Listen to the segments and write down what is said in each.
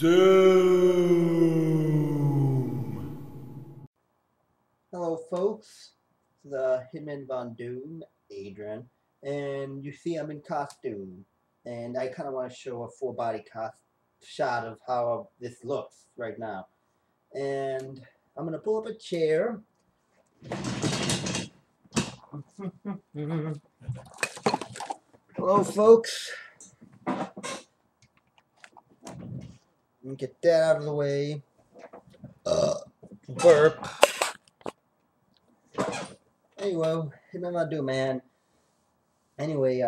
Doom. Hello folks, the Hitman Von Doom, Adrian, and you see I'm in costume, and I kind of want to show a full body shot of how this looks right now. And I'm going to pull up a chair. Hello folks. Let me get that out of the way. Burp. Anyway, Hitman Von Doom, man. Anyway,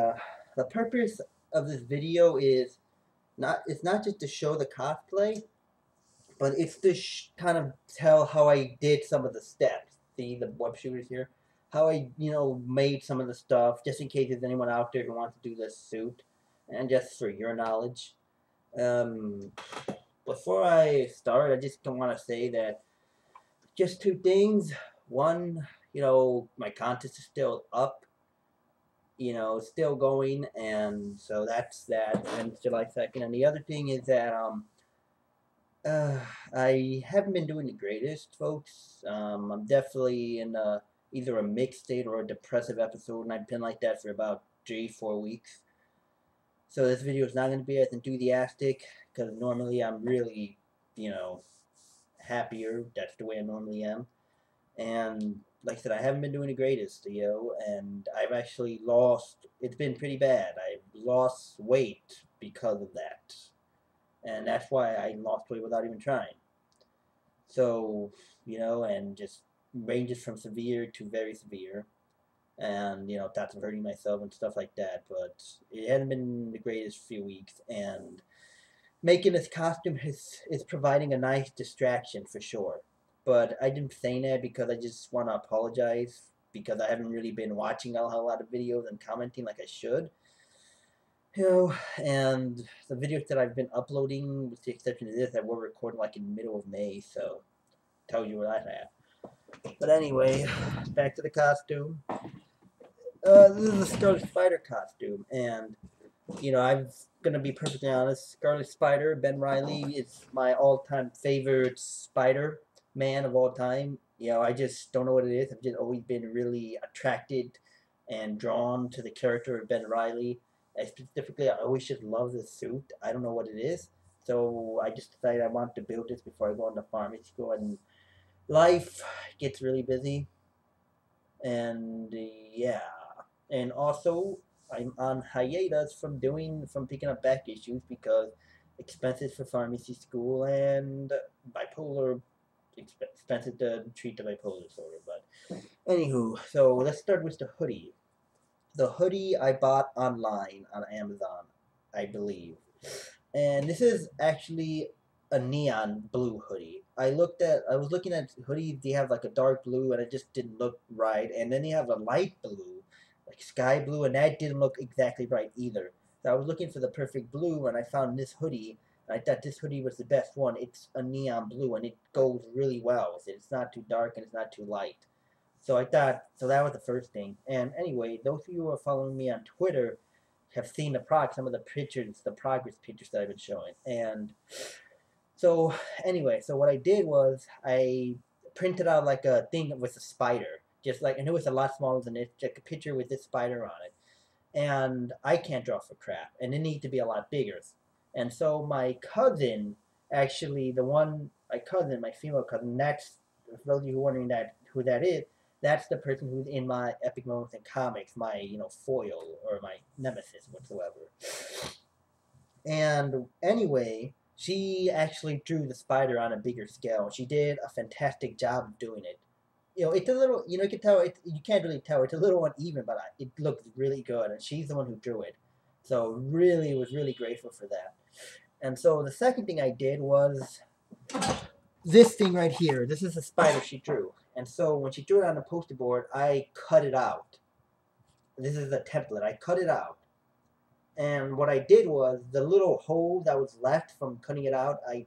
the purpose of this video is it's not just to show the cosplay, but it's to kind of tell how I did some of the steps. See the web shooters here? How I, made some of the stuff, just in case there's anyone out there who wants to do this suit. And just for your knowledge. Before I start, I just want to say that just two things. One, my contest is still up. Still going, and so that's that. And July 2nd. And the other thing is that, I haven't been doing the greatest, folks. I'm definitely in either a mixed state or a depressive episode, and I've been like that for about 3-4 weeks. So this video is not going to be as enthusiastic, because normally I'm really, happier. That's the way I normally am. And like I said, I haven't been doing the greatest, and I've actually lost, it's been pretty bad. I've lost weight because of that. And that's why I lost weight without even trying. So, and just ranges from severe to very severe. And, thoughts of hurting myself and stuff like that. But it hasn't been the greatest few weeks. And making this costume is providing a nice distraction for sure. But I didn't say that because I just want to apologize. Because I haven't really been watching a whole lot of videos and commenting like I should. And the videos that I've been uploading, with the exception of this, that were recorded like in the middle of May, so tells you where that's at. But anyway, back to the costume. This is a Scarlet Spider costume, and I'm gonna be perfectly honest. Scarlet Spider, Ben Reilly, is my all-time favorite Spider-Man of all time. I just don't know what it is. I've just always been really attracted and drawn to the character of Ben Reilly. Specifically, I always just love the suit. I don't know what it is. So I just decided I wanted to build this before I go into pharmacy school. And life gets really busy. And yeah. And also, I'm on hiatus from picking up back issues because expenses for pharmacy school and bipolar expenses to treat the bipolar disorder. But anywho, so let's start with the hoodie. The hoodie I bought online on Amazon, I believe. And this is actually a neon blue hoodie. I was looking at hoodies, they have like a dark blue and it just didn't look right. And then they have a light blue, like sky blue, and that didn't look exactly right either. So I was looking for the perfect blue and I found this hoodie. And I thought this hoodie was the best one. It's a neon blue and it goes really well with it. It's not too dark and it's not too light. So I thought, so that was the first thing. And anyway, those of you who are following me on Twitter have seen some of the pictures, the progress pictures that I've been showing. And so anyway, so what I did was I printed out like a thing with a spider. And it was a lot smaller than this, like a picture with this spider on it. And I can't draw for crap. And it needs to be a lot bigger. And so my cousin, actually, my female cousin, that's, for those of you who are wondering who that is, that's the person who's in my Epic Moments in Comics, my, foil, or my nemesis whatsoever. And anyway, she actually drew the spider on a bigger scale. She did a fantastic job of doing it. It's a little, you can tell, you can't really tell, it's a little uneven, but it looks really good, and she's the one who drew it. So really, was really grateful for that. And so the second thing I did was this thing right here. This is a spider she drew. And so when she drew it on the poster board, I cut it out. This is a template. I cut it out. And what I did was the little hole that was left from cutting it out, I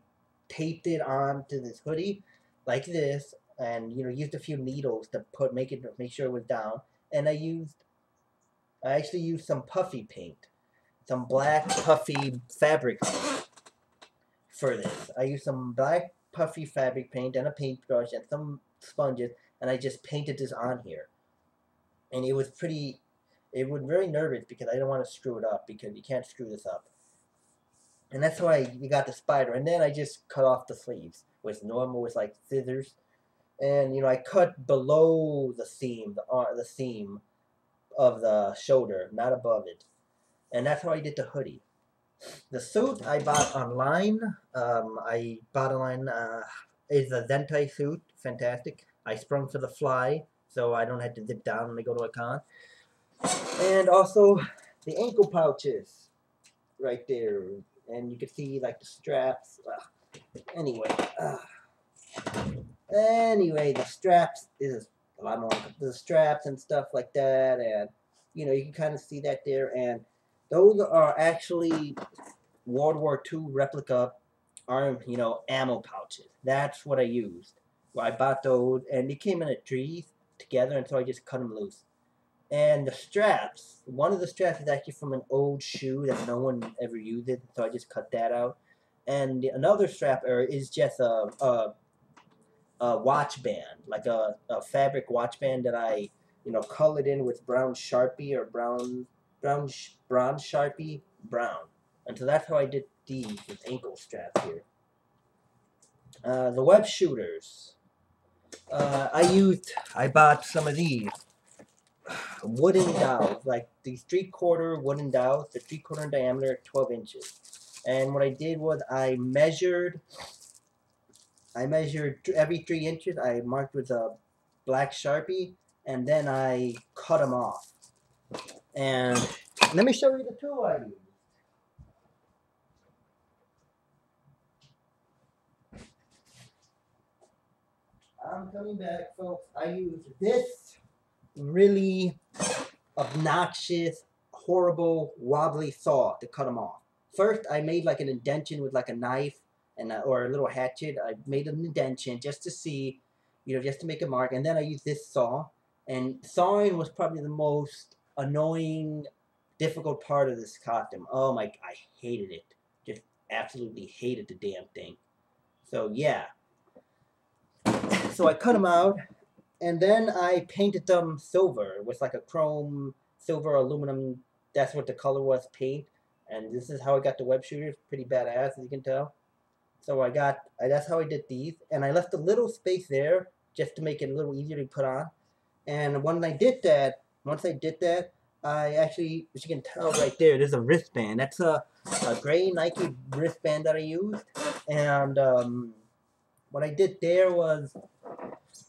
taped it onto this hoodie like this, and used a few needles to make sure it was down. And I actually used some puffy paint, some black puffy fabric for this. I used some black puffy fabric paint and a paintbrush and some sponges, and I just painted this on here. And it was very nervous because I didn't want to screw it up, because you can't screw this up. And that's why you got the spider. And then I just cut off the sleeves with like scissors. And, you know, I cut below the seam, the seam of the shoulder, not above it. And that's how I did the hoodie. The suit I bought online. Is a Zentai suit. Fantastic. I sprung for the fly, so I don't have to zip down when I go to a con. And also, the ankle pouches. Right there. And you can see, like, the straps. Anyway, the straps is a lot more. The straps and stuff like that, and you know, you can kind of see that there. And those are actually World War II replica ammo pouches. That's what I used. Well, I bought those, and they came in a tree together, and so I just cut them loose. And the straps, one of the straps is actually from an old shoe that no one ever used it, so I just cut that out. And another strap is just a watch band, like a fabric watch band that I, colored in with brown Sharpie or bronze Sharpie brown. And so that's how I did these with ankle straps here. The web shooters. I bought some of these wooden dowels, like these 3/4 wooden dowels, the 3/4 in diameter, 12 inches. And what I did was I measured every 3 inches. I marked with a black Sharpie, and then I cut them off. And let me show you the tool I used. I'm coming back, folks. I used this really obnoxious, horrible, wobbly saw to cut them off. First, I made like an indentation with like a knife or a little hatchet. I made an indentation just to see, just to make a mark. And then I used this saw. And sawing was probably the most annoying, difficult part of this costume. Oh my, I hated it. Just absolutely hated the damn thing. So yeah. So I cut them out, and then I painted them silver with like a chrome, silver, aluminum. That's what the color was, paint. And this is how I got the web shooters. Pretty badass, as you can tell. So that's how I did these. And I left a little space there just to make it a little easier to put on. And once I did that, I actually, as you can tell right there's a wristband. That's a gray Nike wristband that I used. And what I did there when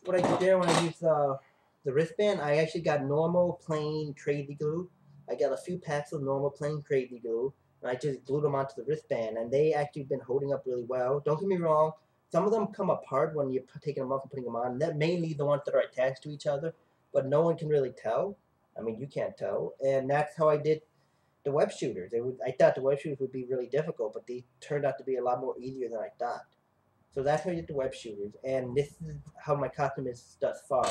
I used the wristband, I actually got normal plain crazy glue. I got a few packs of normal plain crazy glue, and I just glued them onto the wristband, and they actually been holding up really well. Don't get me wrong, some of them come apart when you're taking them off and putting them on. And that mainly the ones that are attached to each other, but no one can really tell. I mean, you can't tell, and that's how I did the web shooters. I thought the web shooters would be really difficult, but they turned out to be a lot more easier than I thought. So that's how I did the web shooters, and this is how my costume is thus far.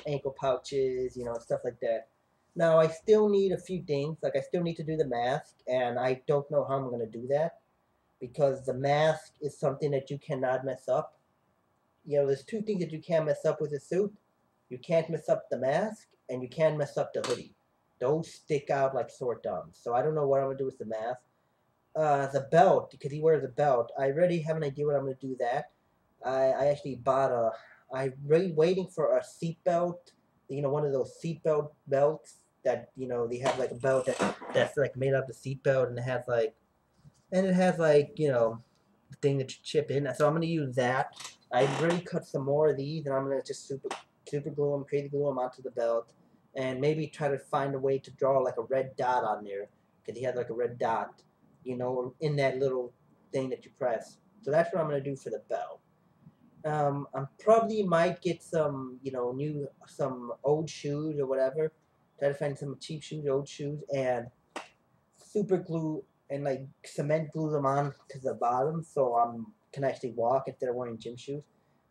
Ankle pouches, stuff like that. Now, I still need a few things. Like, I still need to do the mask, and I don't know how I'm going to do that, because the mask is something that you cannot mess up. There's two things that you can't mess up with a suit. You can't mess up the mask, and you can't mess up the hoodie. Those stick out like sore thumbs. So I don't know what I'm going to do with the mask. The belt, because he wears a belt. I already have an idea what I'm going to do that. I actually bought I'm really waiting for a seat belt. One of those seat belts that, they have like a belt that's like made out of the seat belt, and it has like, the thing that you chip in. So I'm going to use that. I've already cut some more of these, and I'm going to just super glue them, crazy glue them onto the belt, and maybe try to find a way to draw like a red dot on there, because he has like a red dot, in that little thing that you press. So that's what I'm going to do for the belt. I probably might get some, some old shoes or whatever. Try to find some cheap shoes, old shoes, and super glue and like cement glue them on to the bottom so I can actually walk instead of wearing gym shoes.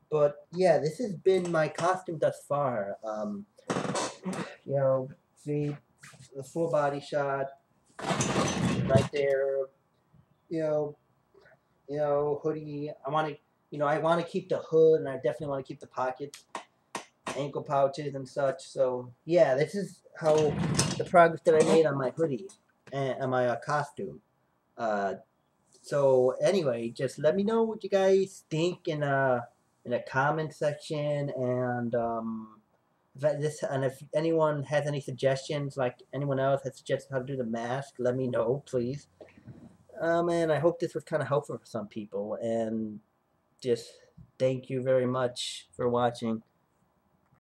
But yeah, this has been my costume thus far. See the full body shot right there. you know, hoodie. I want to, you know, I want to keep the hood, and I definitely want to keep the pockets, ankle pouches, and such. So yeah, this is how the progress that I made on my hoodie and on my costume. Uh, so anyway, just let me know what you guys think in a comment section, and if anyone has any suggestions, like anyone else has suggested how to do the mask, let me know, please. And I hope this was kind of helpful for some people. And just thank you very much for watching.